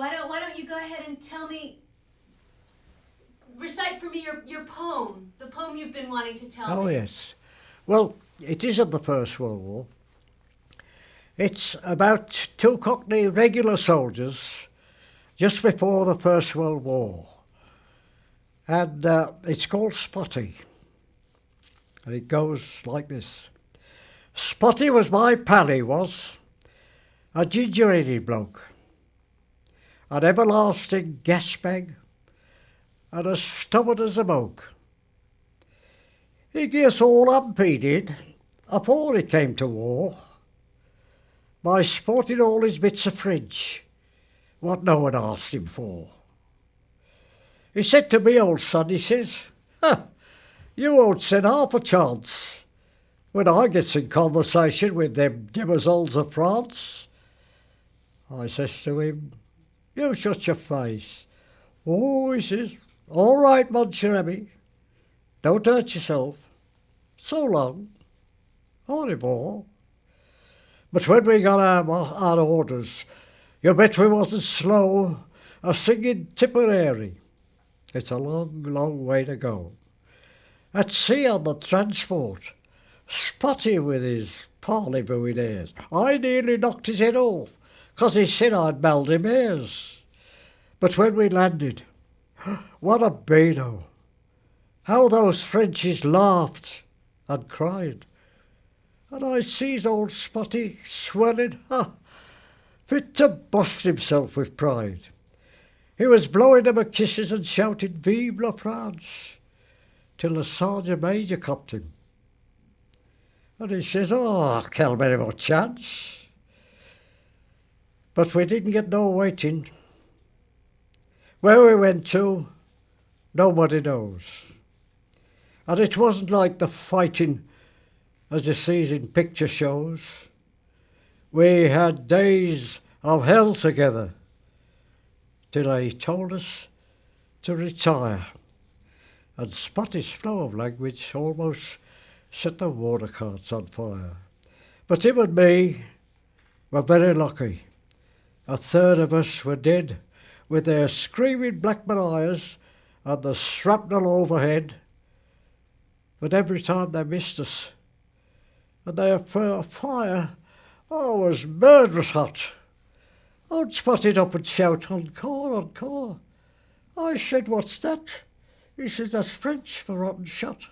Why don't you go ahead and tell me, recite for me your poem, the poem you've been wanting to tell Oh, me. yes. Well, it isn't the First World War. It's about two Cockney regular soldiers just before the First World War. And it's called Spotty. And it goes like this. Spotty was my pal, he was, a ginger-headed bloke, an everlasting gas bag, and as stubborn as a moke. He gets all unpeded afore it came to war by sporting all his bits of fridge, what no one asked him for. He said to me, old son, he says, you won't stand half a chance when I gets in conversation with them demoiselles of France. I says to him, you shut your face. Oh, he says, all right, Monsieur Emmy, don't hurt yourself. So long. Au revoir. But when we got our orders, you bet we wasn't slow a singing Tipperary. It's a long, long way to go. At sea on the transport, Spotty with his parley-vooing airs. I nearly knocked his head off, 'cause he said I'd meld him ears. But when we landed, what a beano! How those Frenchies laughed and cried. And I sees old Spotty swelling, fit to bust himself with pride. He was blowing them a kisses and shouting Vive la France, till the sergeant major copped him. And he says, oh, can't very much chance. But we didn't get no waiting. Where we went to, nobody knows. And it wasn't like the fighting as you see in picture shows. We had days of hell together till they told us to retire. And Spotty's flow of language almost set the water carts on fire. But him and me were very lucky. A third of us were dead with their screaming Black Mariahs and the shrapnel overhead. But every time they missed us, and their fire, was murderous hot. I'd spot it up and shout, encore, encore. I said, what's that? He says, that's French for rotten shot.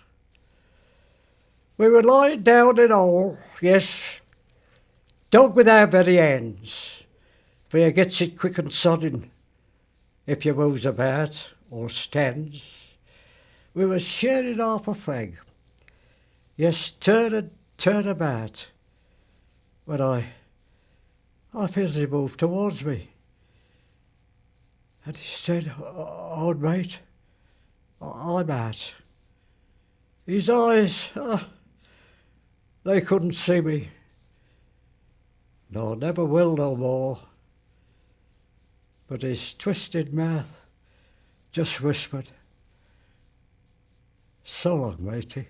We were lying down in all, yes, dug with our very hands, for you gets it quick and sudden if you moves about or stands. We were sharing half a fag. Yes, turn about. When I felt he moved towards me. And he said, old mate, I'm out. His eyes, they couldn't see me. No, never will no more. But his twisted mouth just whispered, so long, matey.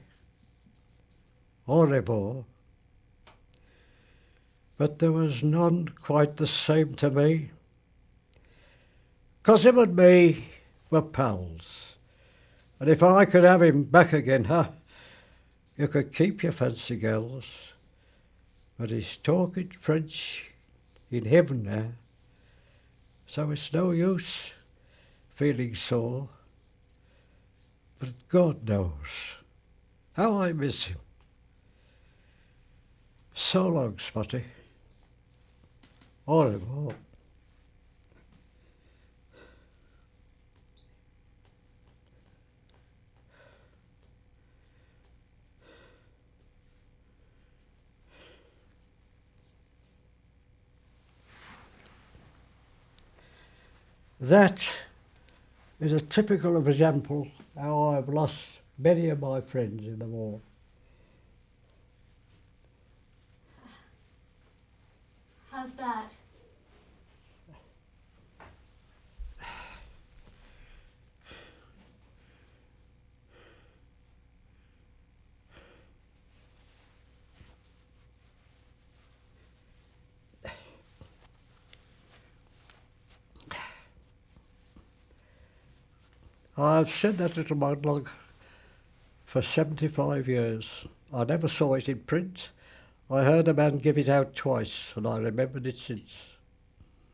Au revoir. But there was none quite the same to me. 'Cause him and me were pals. And if I could have him back again, you could keep your fancy girls. But he's talking French in heaven now. So it's no use feeling sore. But God knows how I miss him. So long, Spotty. Au revoir. That is a typical example how I've lost many of my friends in the war. How's that? I've said that little monologue for 75 years. I never saw it in print. I heard a man give it out twice, and I remembered it since.